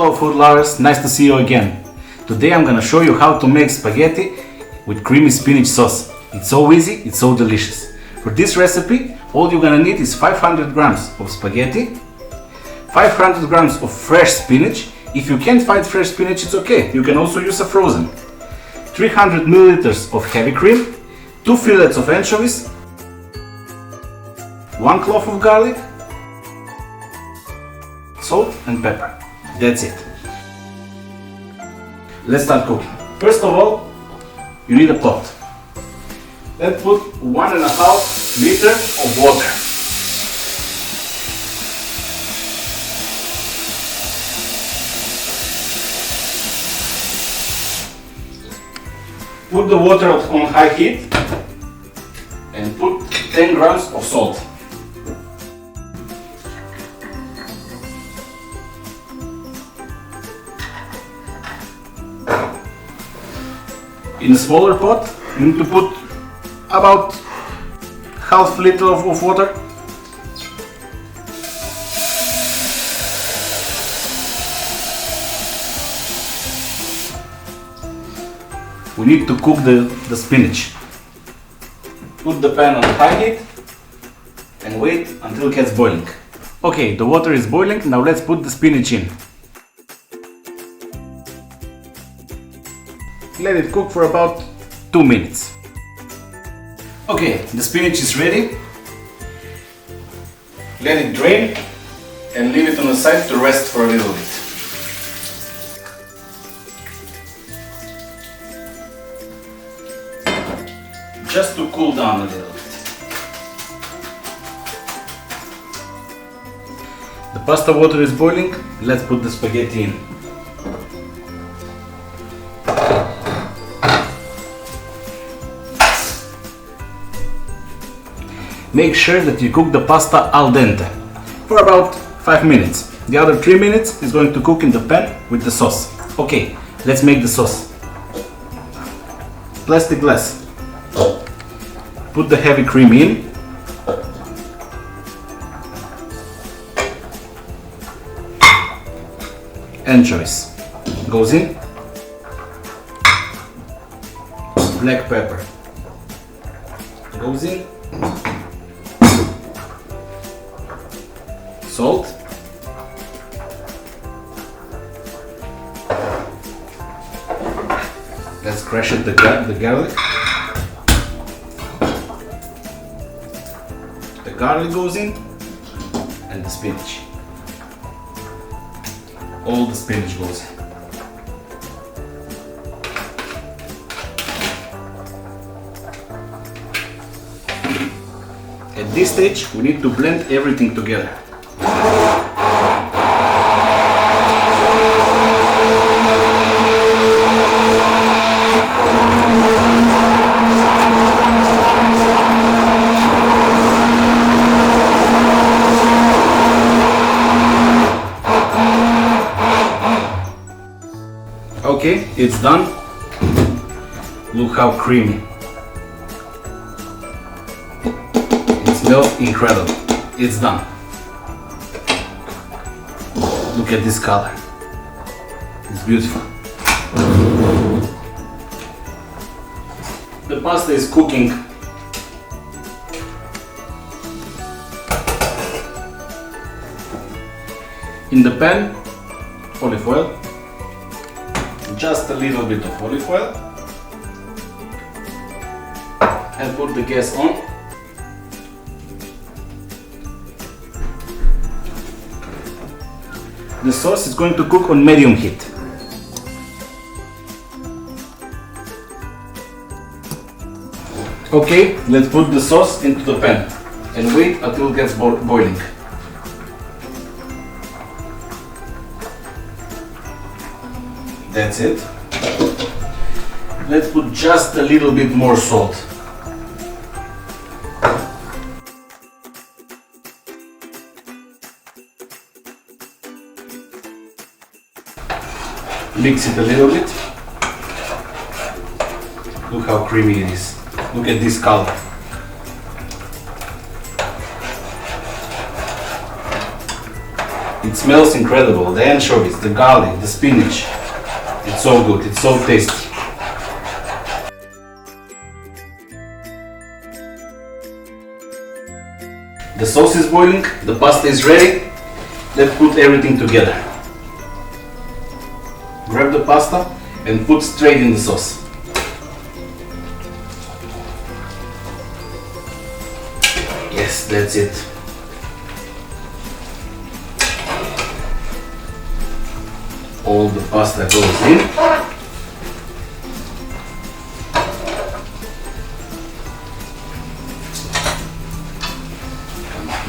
Hello food lovers, nice to see you again. Today I'm gonna show you how to make spaghetti with creamy spinach sauce. It's so easy, it's so delicious. For this recipe, all you're gonna need is 500 grams of spaghetti, 500 grams of fresh spinach. If you can't find fresh spinach, it's okay, you can also use a frozen. 300 milliliters of heavy cream, 2 fillets of anchovies, 1 clove of garlic, salt and pepper. That's it. Let's start cooking. First of all, you need a pot. Let's put 1.5 liter of water. Put the water on high heat and put 10 grams of salt. In a smaller pot, you need to put about half liter of water. We need to cook the spinach. Put the pan on high heat and wait until it gets boiling. Okay, the water is boiling, now let's put the spinach in. Let it cook for about 2 minutes. Okay, the spinach is ready. Let it drain and leave it on the side to rest for a little bit. Just to cool down a little bit. The pasta water is boiling. Let's put the spaghetti in. Make sure that you cook the pasta al dente for about 5 minutes. The other 3 minutes is going to cook in the pan with the sauce. Okay, let's make the sauce. Plastic glass. Put the heavy cream in. Anchovies goes in. Black pepper goes in. Salt, let's crush it, the garlic. The garlic goes in and the spinach. All the spinach goes in. At this stage, we need to blend everything together. Okay, it's done. Look how creamy. It smells incredible. It's done. Look at this color. It's beautiful. The pasta is cooking. In the pan, olive oil. Just a little bit of olive oil. And put the gas on. The sauce is going to cook on medium heat. Okay, let's put the sauce into the pan and wait until it gets boiling. That's it. Let's put just a little bit more salt. Mix it a little bit. Look how creamy it is. Look at this color. It smells incredible. The anchovies, the garlic, the spinach. It's so good, it's so tasty. The sauce is boiling, the pasta is ready. Let's put everything together. Grab the pasta and put straight in the sauce. Yes, that's it. All the pasta goes in.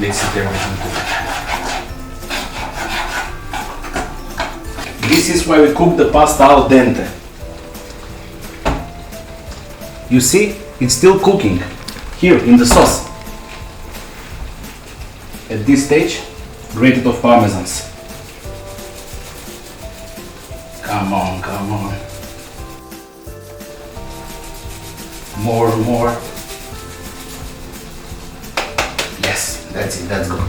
Mix it everything together. This is why we cook the pasta al dente. You see, it's still cooking here in the sauce. At this stage, grated of parmesans. Come on, come on. More, more. Yes, that's it, that's good.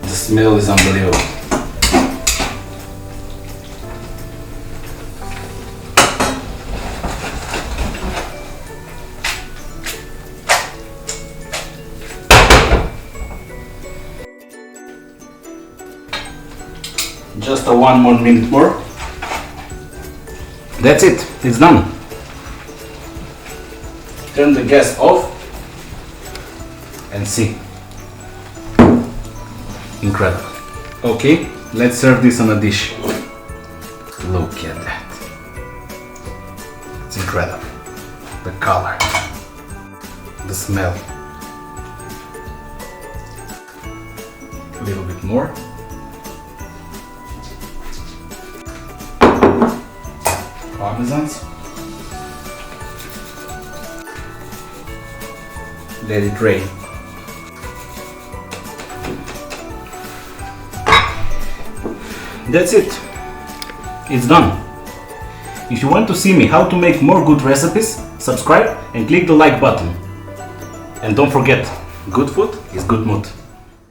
The smell is unbelievable. Just a 1 more minute more. That's it, it's done. Turn the gas off and see. Incredible. Okay, let's serve this on a dish. Look at that. It's incredible. The color, the smell. A little bit more. Parmesans. Let it drain. That's it. It's done. If you want to see me how to make more good recipes, subscribe and click the like button. And don't forget, good food is good mood.